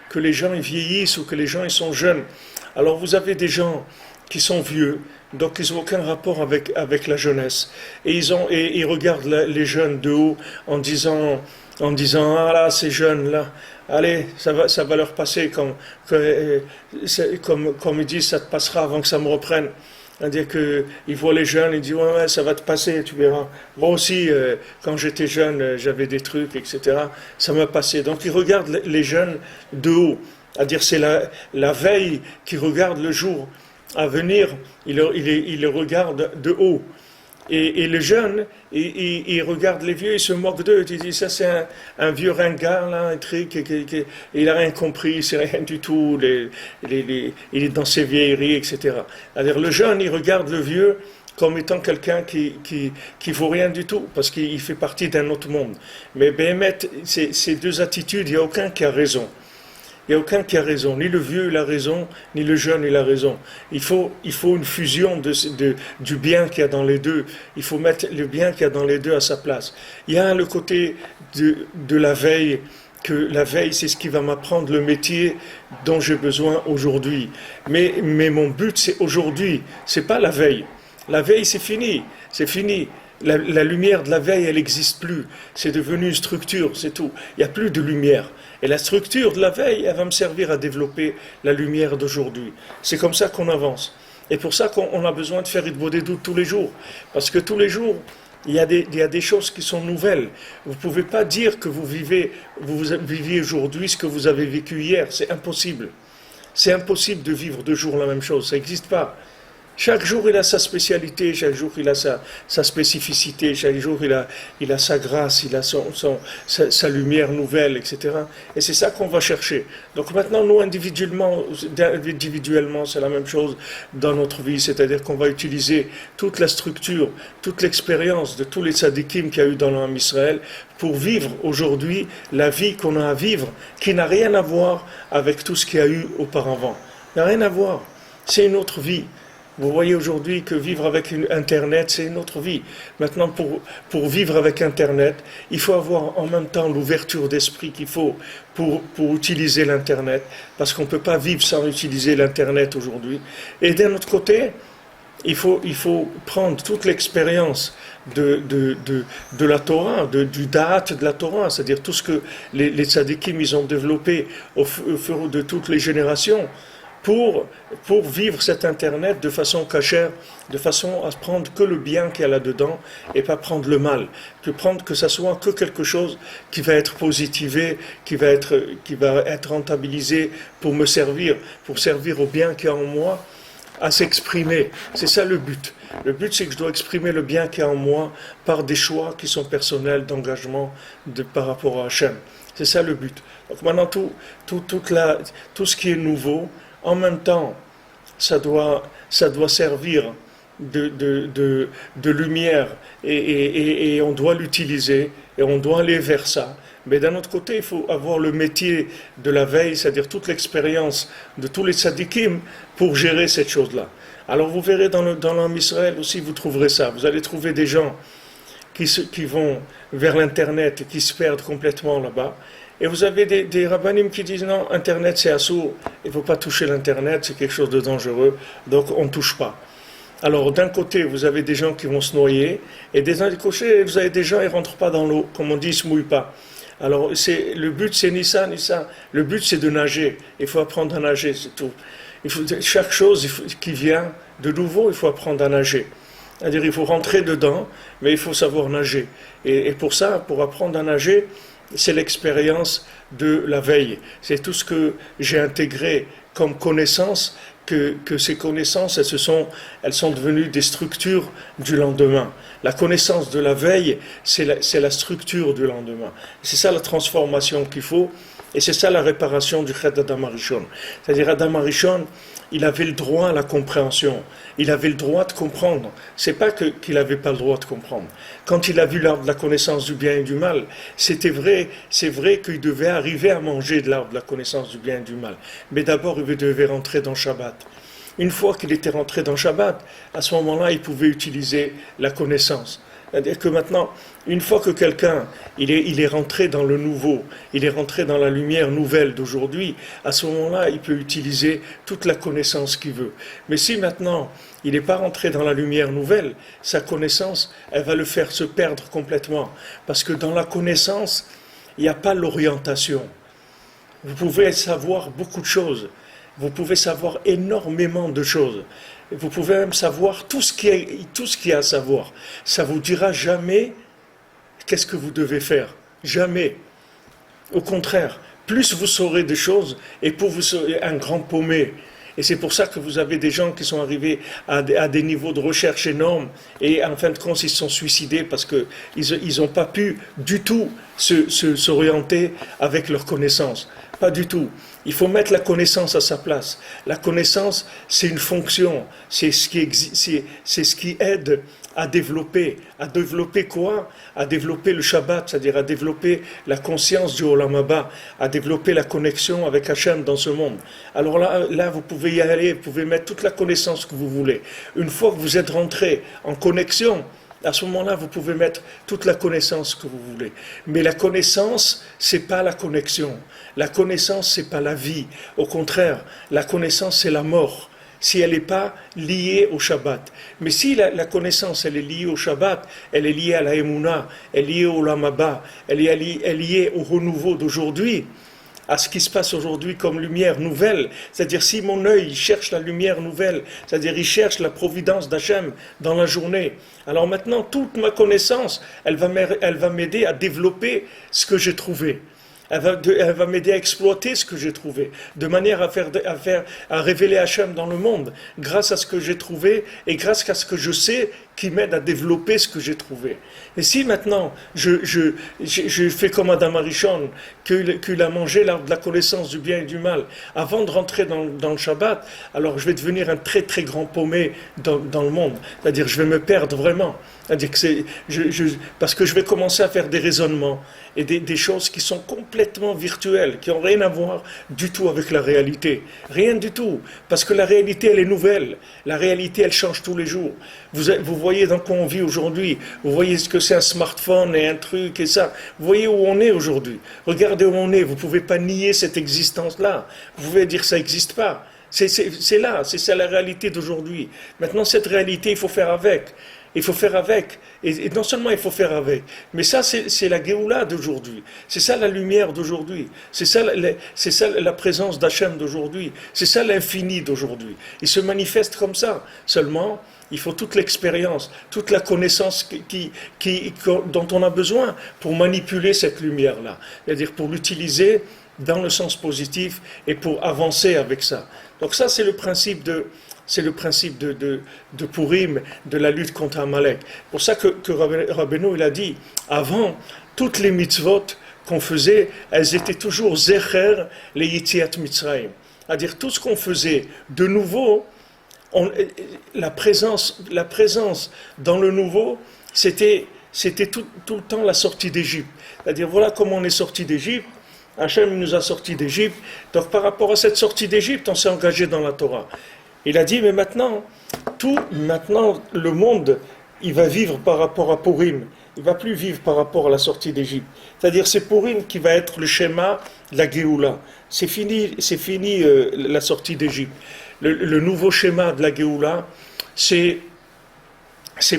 Speaker 2: que les gens ils vieillissent ou que les gens ils sont jeunes. Alors vous avez des gens qui sont vieux, donc ils n'ont aucun rapport avec la jeunesse. Et ils regardent les jeunes de haut en disant ah là, ces jeunes-là, allez, ça va leur passer comme ils disent, ça te passera avant que ça me reprenne. C'est-à-dire qu'ils voient les jeunes, ils disent ouais, ça va te passer, tu verras. Moi aussi, quand j'étais jeune, j'avais des trucs, etc. Ça m'a passé. Donc ils regardent les jeunes de haut. C'est-à-dire c'est la veille qui regarde le jour à venir, il le regarde de haut. Et les jeunes, ils regardent les vieux, ils se moquent d'eux. Ils disent ça c'est un vieux ringard, là, un truc, il n'a rien compris, c'est rien du tout, il est dans ses vieilleries, etc. C'est-à-dire le jeune, il regarde le vieux comme étant quelqu'un qui vaut rien du tout, parce qu'il fait partie d'un autre monde. Mais Béhémet, ces deux attitudes, il n'y a aucun qui a raison. Il n'y a aucun qui a raison, ni le vieux il a raison, ni le jeune il a raison. Il faut une fusion du bien qu'il y a dans les deux. Il faut mettre le bien qu'il y a dans les deux à sa place. Il y a le côté de la veille, que la veille c'est ce qui va m'apprendre le métier dont j'ai besoin aujourd'hui. Mais mon but c'est aujourd'hui, c'est pas la veille. La veille c'est fini, c'est fini. La lumière de la veille, elle n'existe plus. C'est devenu une structure, c'est tout. Il n'y a plus de lumière. Et la structure de la veille, elle va me servir à développer la lumière d'aujourd'hui. C'est comme ça qu'on avance. Et pour ça qu'on a besoin de faire Hitbodedut tous les jours. Parce que tous les jours, il y a des choses qui sont nouvelles. Vous ne pouvez pas dire que vous viviez aujourd'hui ce que vous avez vécu hier. C'est impossible. C'est impossible de vivre 2 jours la même chose. Ça n'existe pas. Chaque jour, il a sa spécialité, chaque jour, il a sa spécificité, chaque jour, il a sa grâce, il a sa lumière nouvelle, etc. Et c'est ça qu'on va chercher. Donc maintenant, nous, individuellement, c'est la même chose dans notre vie, c'est-à-dire qu'on va utiliser toute la structure, toute l'expérience de tous les tzadikim qu'il y a eu dans l'Am Israël pour vivre aujourd'hui la vie qu'on a à vivre, qui n'a rien à voir avec tout ce qu'il y a eu auparavant. Il n'a rien à voir. C'est une autre vie. Vous voyez aujourd'hui que vivre avec Internet, c'est une autre vie. Maintenant, pour vivre avec Internet, il faut avoir en même temps l'ouverture d'esprit qu'il faut pour utiliser l'Internet, parce qu'on ne peut pas vivre sans utiliser l'Internet aujourd'hui. Et d'un autre côté, il faut prendre toute l'expérience de la Torah, du da'at de la Torah, c'est-à-dire tout ce que les tzadikim ils ont développé au fur de toutes les générations, pour vivre cet Internet de façon cachère, de façon à prendre que le bien qu'il y a là-dedans et pas prendre le mal, que ça soit que quelque chose qui va être positivé, qui va être rentabilisé pour me servir, pour servir au bien qu'il y a en moi, à s'exprimer. C'est ça le but. Le but, c'est que je dois exprimer le bien qu'il y a en moi par des choix qui sont personnels, d'engagement par rapport à Hachem. C'est ça le but. Donc maintenant, tout ce qui est nouveau, en même temps, ça doit servir de lumière et on doit l'utiliser et on doit aller vers ça. Mais d'un autre côté, il faut avoir le métier de la veille, c'est-à-dire toute l'expérience de tous les tzadikim pour gérer cette chose-là. Alors vous verrez dans l'Am Israël aussi, vous trouverez ça. Vous allez trouver des gens qui vont vers l'Internet et qui se perdent complètement là-bas. Et vous avez des rabbanim qui disent non, Internet c'est assourd, il ne faut pas toucher l'Internet, c'est quelque chose de dangereux, donc on ne touche pas. Alors d'un côté, vous avez des gens qui vont se noyer, et d'un autre côté, vous avez des gens qui ne rentrent pas dans l'eau, comme on dit, ils ne se mouillent pas. Alors le but c'est ni ça, ni ça. Le but c'est de nager, il faut apprendre à nager, c'est tout. Chaque chose qui vient de nouveau, il faut apprendre à nager. C'est-à-dire il faut rentrer dedans, mais il faut savoir nager. Et pour ça, pour apprendre à nager, c'est l'expérience de la veille. C'est tout ce que j'ai intégré comme connaissance, que ces connaissances, elles sont devenues des structures du lendemain. La connaissance de la veille, c'est la structure du lendemain. C'est ça la transformation qu'il faut, et c'est ça la réparation du Chet d'Adam Arishon. C'est-à-dire Adam Arishon, il avait le droit à la compréhension, il avait le droit de comprendre. C'est pas qu'il n'avait pas le droit de comprendre. Quand il a vu l'arbre de la connaissance du bien et du mal, c'est vrai qu'il devait arriver à manger de l'arbre de la connaissance du bien et du mal. Mais d'abord, il devait rentrer dans Shabbat. Une fois qu'il était rentré dans Shabbat, à ce moment-là, il pouvait utiliser la connaissance. C'est-à-dire que maintenant, une fois que quelqu'un il est rentré dans le nouveau, il est rentré dans la lumière nouvelle d'aujourd'hui, à ce moment-là, il peut utiliser toute la connaissance qu'il veut. Mais si maintenant, il n'est pas rentré dans la lumière nouvelle, sa connaissance, elle va le faire se perdre complètement. Parce que dans la connaissance, il n'y a pas l'orientation. Vous pouvez savoir beaucoup de choses. Vous pouvez savoir énormément de choses. Vous pouvez même savoir tout ce qu'il y a à savoir. Ça ne vous dira jamais qu'est-ce que vous devez faire. Jamais. Au contraire, plus vous saurez des choses, et plus vous serez un grand paumé. Et c'est pour ça que vous avez des gens qui sont arrivés à des niveaux de recherche énormes, et en fin de compte, ils se sont suicidés parce qu'ils n'ont pas pu du tout s'orienter avec leur connaissance. Pas du tout. Il faut mettre la connaissance à sa place. La connaissance, c'est une fonction. C'est ce qui aide à développer. À développer quoi? À développer le Shabbat, c'est-à-dire à développer la conscience du Olam Haba, à développer la connexion avec Hachem dans ce monde. Alors là, vous pouvez y aller, vous pouvez mettre toute la connaissance que vous voulez. Une fois que vous êtes rentré en connexion, à ce moment-là, vous pouvez mettre toute la connaissance que vous voulez. Mais la connaissance, c'est pas la connexion. La connaissance, c'est pas la vie. Au contraire, la connaissance, c'est la mort. Si elle n'est pas liée au Shabbat. Mais si la connaissance, elle est liée au Shabbat, elle est liée à la Emouna, elle est liée au Olam Haba, elle est liée au renouveau d'aujourd'hui, à ce qui se passe aujourd'hui comme lumière nouvelle, c'est-à-dire si mon œil cherche la lumière nouvelle, c'est-à-dire il cherche la providence d'Hachem dans la journée, alors maintenant toute ma connaissance, elle va m'aider à développer ce que j'ai trouvé. Elle va m'aider à exploiter ce que j'ai trouvé, de manière à révéler Hachem dans le monde, grâce à ce que j'ai trouvé et grâce à ce que je sais qui m'aide à développer ce que j'ai trouvé. Et si maintenant je fais comme Adam Arishon, qu'il a mangé l'arbre de la connaissance du bien et du mal, avant de rentrer dans le Shabbat, alors je vais devenir un très très grand paumé dans le monde. C'est-à-dire je vais me perdre vraiment. C'est-à-dire que parce que je vais commencer à faire des raisonnements et des choses qui sont complètement virtuelles, qui n'ont rien à voir du tout avec la réalité. Rien du tout. Parce que la réalité, elle est nouvelle. La réalité, elle change tous les jours. Vous voyez dans quoi on vit aujourd'hui. Vous voyez ce que c'est un smartphone et un truc et ça. Vous voyez où on est aujourd'hui. Regardez où on est. Vous ne pouvez pas nier cette existence-là. Vous pouvez dire que ça n'existe pas. C'est là, c'est ça la réalité d'aujourd'hui. Maintenant, cette réalité, il faut faire avec. Il faut faire avec. Et non seulement il faut faire avec, mais ça c'est la Géoula d'aujourd'hui. C'est ça la lumière d'aujourd'hui. C'est ça la présence d'Hachem d'aujourd'hui. C'est ça l'infini d'aujourd'hui. Il se manifeste comme ça. Seulement, il faut toute l'expérience, toute la connaissance dont on a besoin pour manipuler cette lumière-là. C'est-à-dire pour l'utiliser dans le sens positif et pour avancer avec ça. Donc ça c'est le principe de Purim, de la lutte contre Amalek. C'est pour ça que Rabbeinu il a dit, avant, toutes les mitzvot qu'on faisait, elles étaient toujours zecher les yitziat Mitzrayim. C'est-à-dire tout ce qu'on faisait de nouveau, la présence dans le nouveau, c'était tout le temps la sortie d'Égypte. C'est-à-dire voilà comment on est sorti d'Égypte. Hachem nous a sortis d'Égypte. Donc par rapport à cette sortie d'Égypte, on s'est engagé dans la Torah. Il a dit, mais maintenant, le monde, il va vivre par rapport à Purim. Il ne va plus vivre par rapport à la sortie d'Égypte. C'est-à-dire, c'est Purim qui va être le schéma de la Géoula. C'est fini la sortie d'Égypte. Le nouveau schéma de la Géoula, c'est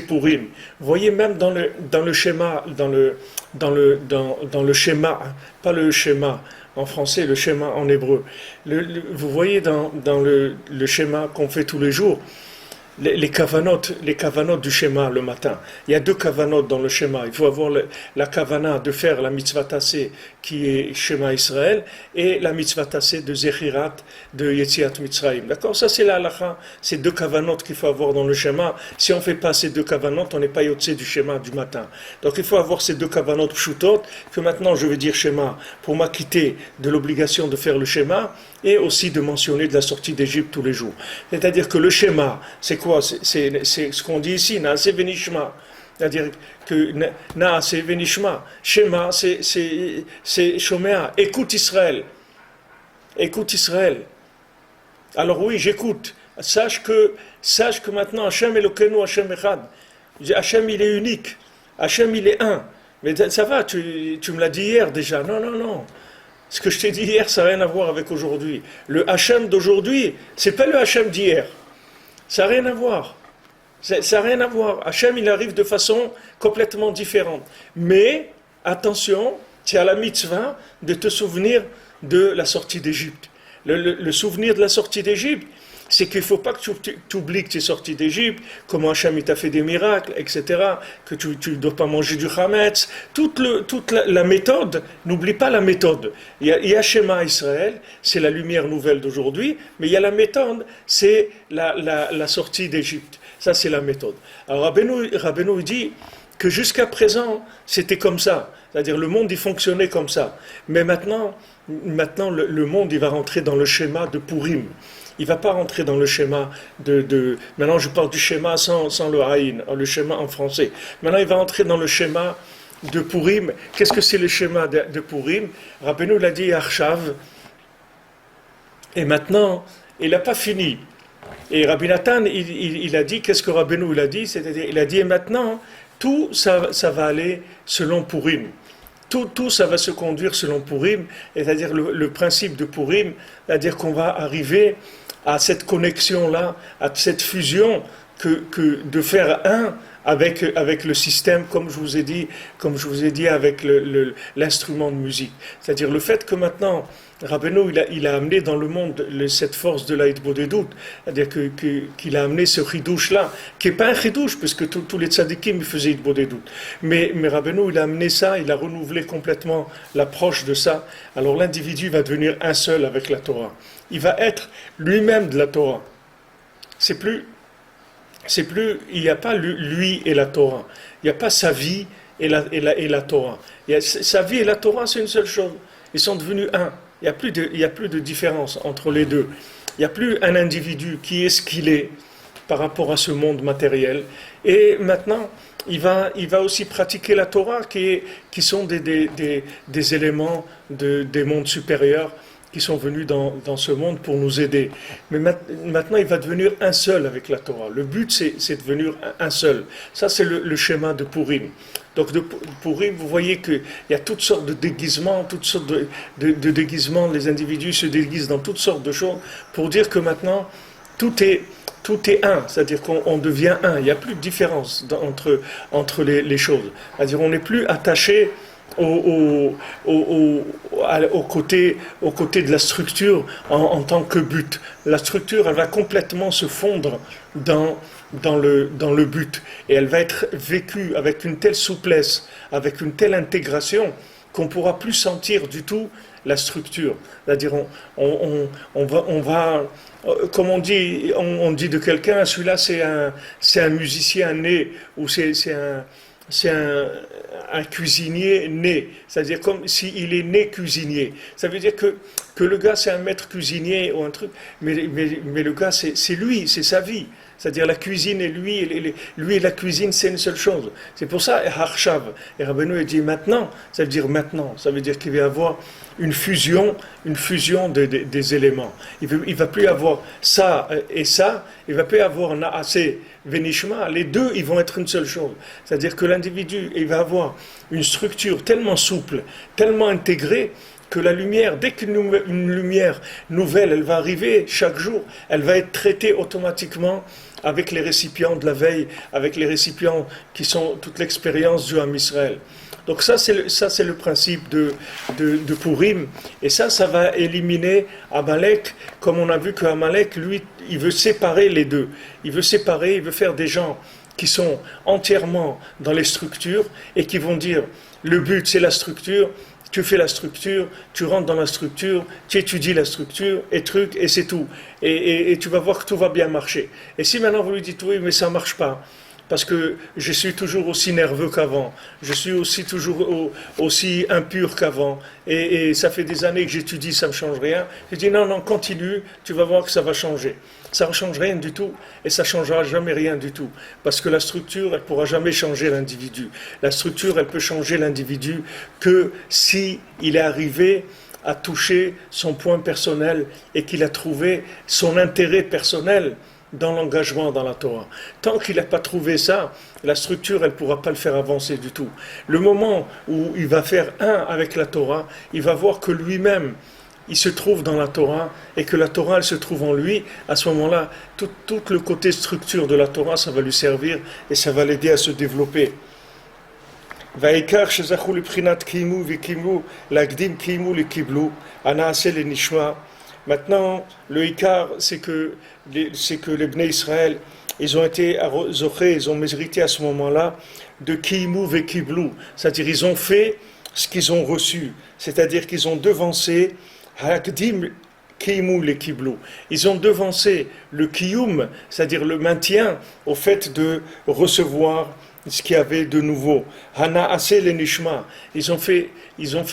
Speaker 2: Purim. Vous voyez, même dans le schéma, dans le schéma, pas le schéma, en français, le schéma en hébreu. Vous voyez dans le schéma qu'on fait tous les jours, les kavanotes du schéma le matin. Il y a deux kavanotes dans le schéma. Il faut avoir la kavana de faire la mitzvah tassé qui est schéma Israël et la mitzvah tassé de Zechirat de Yetziat Mitzrayim. D'accord? Ça c'est la halakha. C'est deux kavanotes qu'il faut avoir dans le schéma. Si on ne fait pas ces deux kavanotes, on n'est pas yotzé du schéma du matin. Donc il faut avoir ces deux kavanotes pshutot que maintenant je vais dire schéma pour m'acquitter de l'obligation de faire le schéma et aussi de mentionner de la sortie d'Égypte tous les jours. C'est-à-dire que le schéma, c'est quoi? C'est ce qu'on dit ici, Naaseh Venishma. C'est-à-dire que Naaseh Venishma, Shema, c'est Shomea, écoute Israël. Écoute Israël. Alors oui, j'écoute. Sache que maintenant, Hachem Elokeinu, Hachem Echad. Hachem, il est unique. Hachem, il est un. Mais ça va, tu me l'as dit hier déjà. Non. Ce que je t'ai dit hier, ça n'a rien à voir avec aujourd'hui. Le Hachem d'aujourd'hui, c'est pas le Hachem d'hier. Ça n'a rien à voir. Ça n'a rien à voir. Hachem, il arrive de façon complètement différente. Mais, attention, tu as la mitzvah de te souvenir de la sortie d'Égypte. Le souvenir de la sortie d'Égypte, c'est qu'il ne faut pas que tu oublies que tu es sorti d'Égypte, comment Hachem t'a fait des miracles, etc., que tu ne dois pas manger du chametz. Toute la méthode, n'oublie pas la méthode. Il y a Shema Israël, c'est la lumière nouvelle d'aujourd'hui, mais il y a la méthode, c'est la sortie d'Égypte. Ça, c'est la méthode. Alors Rabbeinu dit que jusqu'à présent, c'était comme ça. C'est-à-dire le monde, il fonctionnait comme ça. Mais maintenant le monde, il va rentrer dans le schéma de Purim. Il ne va pas rentrer dans le schéma Maintenant, je parle du schéma sans le haïn, le schéma en français. Maintenant, il va rentrer dans le schéma de Purim. Qu'est-ce que c'est le schéma de Purim? Rabbeinu l'a dit Arshav. Et maintenant, il n'a pas fini. Et Rabbi Nathan, il a dit, qu'est-ce que Rabbeinu il a dit? C'est-à-dire, il a dit, et maintenant, tout ça va aller selon Purim. Tout ça va se conduire selon Purim. C'est-à-dire, le principe de Purim, c'est-à-dire qu'on va arriver à cette connexion-là, à cette fusion, de faire un avec le système, comme je vous ai dit avec l'instrument de musique. C'est-à-dire le fait que maintenant, Rabbeinu, il a amené dans le monde cette force de la Hitbodedut, c'est-à-dire qu'il a amené ce chidouche-là, qui n'est pas un chidouche, parce que tous les tzadikim faisaient Hitbodedut. Mais Rabbeinu, il a amené ça, il a renouvelé complètement l'approche de ça. Alors l'individu va devenir un seul avec la Torah. Il va être lui-même de la Torah. C'est plus, il n'y a pas lui et la Torah. Il n'y a pas sa vie et la Torah. Sa vie et la Torah, c'est une seule chose. Ils sont devenus un. Il n'y a plus de différence entre les deux. Il n'y a plus un individu qui est ce qu'il est par rapport à ce monde matériel. Et maintenant, il va aussi pratiquer la Torah qui sont des éléments des mondes supérieurs qui sont venus dans ce monde pour nous aider. Mais maintenant, il va devenir un seul avec la Torah. Le but, c'est de devenir un seul. Ça, c'est le schéma de Purim. Donc, de Purim, vous voyez qu'il y a toutes sortes de déguisements, toutes sortes de déguisements. Les individus se déguisent dans toutes sortes de choses pour dire que maintenant, tout est un. C'est-à-dire qu'on devient un. Il n'y a plus de différence entre les choses. C'est-à-dire qu'on n'est plus attaché au côté de la structure en tant que but. La structure, elle va complètement se fondre dans le but. Et elle va être vécue avec une telle souplesse, avec une telle intégration, qu'on ne pourra plus sentir du tout la structure. C'est-à-dire, on va comme on dit de quelqu'un, celui-là c'est un musicien né, ou c'est un cuisinier né, c'est-à-dire comme s'il est né cuisinier. Ça veut dire que le gars c'est un maître cuisinier ou un truc, mais le gars c'est lui, c'est sa vie. C'est-à-dire la cuisine et lui et la cuisine c'est une seule chose. C'est pour ça, Harshav, et Rabbeinu dit maintenant, ça veut dire maintenant, ça veut dire qu'il va y avoir une fusion des éléments. Il ne va plus avoir ça et ça, il ne va plus avoir Naasé, Venishma, les deux ils vont être une seule chose. C'est-à-dire que l'individu il va avoir une structure tellement souple, tellement intégrée, que la lumière, dès qu'une lumière nouvelle elle va arriver chaque jour, elle va être traitée automatiquement avec les récipients de la veille, avec les récipients qui sont toute l'expérience du Ham Israël. Donc ça c'est le principe de Purim, et ça va éliminer Amalek, comme on a vu que Amalek, lui, il veut séparer les deux. Il veut faire des gens qui sont entièrement dans les structures et qui vont dire, le but c'est la structure, tu fais la structure, tu rentres dans la structure, tu étudies la structure, et c'est tout. Et tu vas voir que tout va bien marcher. Et si maintenant vous lui dites, oui, mais ça ne marche pas, parce que je suis toujours aussi nerveux qu'avant, je suis toujours aussi impur qu'avant, et ça fait des années que j'étudie, ça ne me change rien. Je dis, non, continue, tu vas voir que ça va changer. Ça ne change rien du tout, et ça ne changera jamais rien du tout. Parce que la structure, elle ne pourra jamais changer l'individu. La structure, elle peut changer l'individu que si il est arrivé à toucher son point personnel et qu'il a trouvé son intérêt personnel dans l'engagement dans la Torah. Tant qu'il n'a pas trouvé ça, la structure, elle ne pourra pas le faire avancer du tout. Le moment où il va faire un avec la Torah, il va voir que lui-même, il se trouve dans la Torah et que la Torah elle se trouve en lui. À ce moment-là, tout le côté structure de la Torah, ça va lui servir et ça va l'aider à se développer. Maintenant, le Ikar, c'est que les Bnei Israël, ils ont mérité à ce moment-là de Kimu ve Kiblu, c'est-à-dire ils ont fait ce qu'ils ont reçu, c'est-à-dire qu'ils ont devancé Hakdim Kimu le Kiblu. Ils ont devancé le Kiyum, c'est-à-dire le maintien, au fait de recevoir ce qu'il y avait de nouveau. Hanaasé le Nishma. Ils ont fait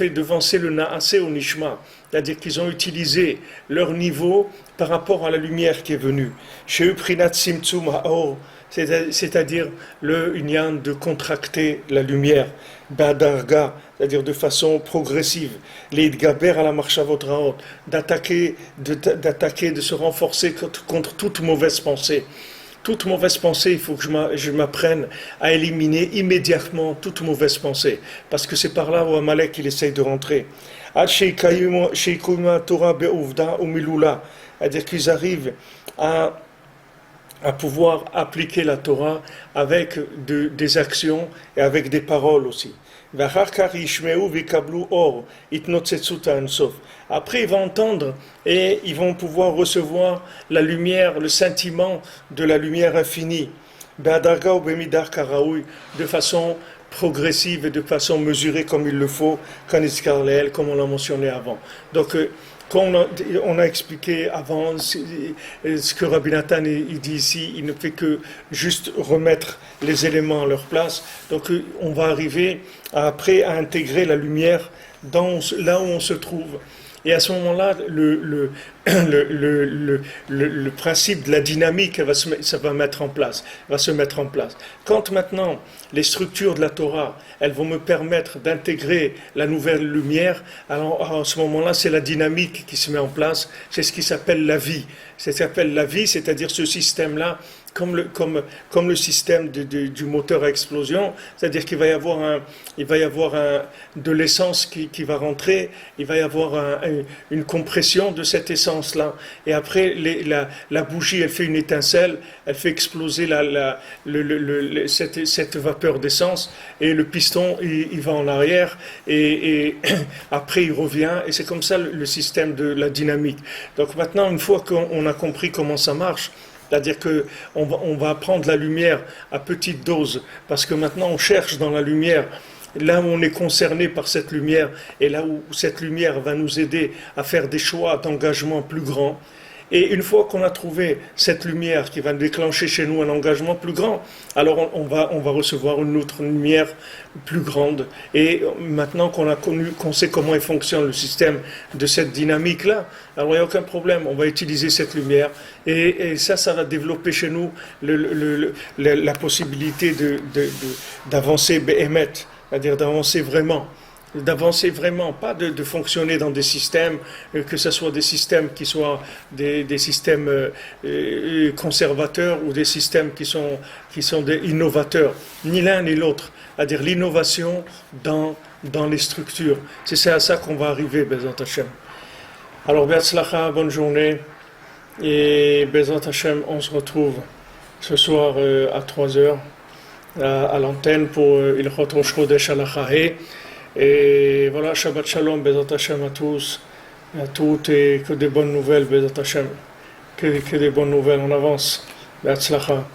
Speaker 2: devancer le Naasé au Nishma, c'est-à-dire qu'ils ont utilisé leur niveau par rapport à la lumière qui est venue. Chez Uprinat Simtsum Haor, c'est-à-dire le union de contracter la lumière, Badarga, c'est-à-dire de façon progressive, l'Idgaber à la Marchavot Raot, d'attaquer, de se renforcer contre toute mauvaise pensée. Toute mauvaise pensée, il faut que je m'apprenne à éliminer immédiatement toute mauvaise pensée, parce que c'est par là où Amalek il essaye de rentrer. C'est-à-dire qu'ils arrivent à à pouvoir appliquer la Torah avec des actions et avec des paroles aussi. Après, ils vont entendre et ils vont pouvoir recevoir la lumière, le sentiment de la lumière infinie, de façon progressive et de façon mesurée comme il le faut, comme on l'a mentionné avant. Donc, quand on a expliqué avant ce que Rabbi Nathan il dit ici, il ne fait que juste remettre les éléments à leur place. Donc on va arriver après à intégrer la lumière là où on se trouve. Et à ce moment-là, le principe de la dynamique ça va se mettre en place. Quand maintenant les structures de la Torah, elles vont me permettre d'intégrer la nouvelle lumière, alors à ce moment-là, c'est la dynamique qui se met en place, c'est ce qui s'appelle la vie. C'est ce qui s'appelle la vie, c'est-à-dire ce système-là, comme le système du moteur à explosion, c'est-à-dire qu'il va y avoir de l'essence qui va rentrer, il va y avoir une compression de cette essence-là, et après la bougie, elle fait une étincelle, elle fait exploser cette vapeur d'essence, et le piston il va en arrière, et après il revient, et c'est comme ça le système de la dynamique. Donc maintenant, une fois qu'on a compris comment ça marche, c'est-à-dire qu'on va prendre la lumière à petite dose, parce que maintenant on cherche dans la lumière, là où on est concerné par cette lumière, et là où cette lumière va nous aider à faire des choix d'engagement plus grands. Et une fois qu'on a trouvé cette lumière qui va déclencher chez nous un engagement plus grand, alors on va recevoir une autre lumière plus grande. Et maintenant qu'on sait comment il fonctionne le système de cette dynamique-là, alors il n'y a aucun problème, on va utiliser cette lumière. Et ça va développer chez nous la possibilité d'avancer béhémet, c'est-à-dire d'avancer vraiment, pas de fonctionner dans des systèmes, que ce soit des systèmes qui soient des systèmes conservateurs ou des systèmes qui sont des innovateurs, ni l'un ni l'autre, c'est-à-dire l'innovation dans les structures. C'est à ça qu'on va arriver, Bezat Hashem. Alors, Be'atzlacha, bonne journée, et Bezat Hashem, on se retrouve ce soir à 3h à l'antenne pour Ilchot Rosh Chodesh Halachahe. Et voilà, Shabbat Shalom, Bezat Hashem à tous, à toutes, et que des bonnes nouvelles, Bezat Hashem, que des bonnes nouvelles, on avance, Be'atzlacha.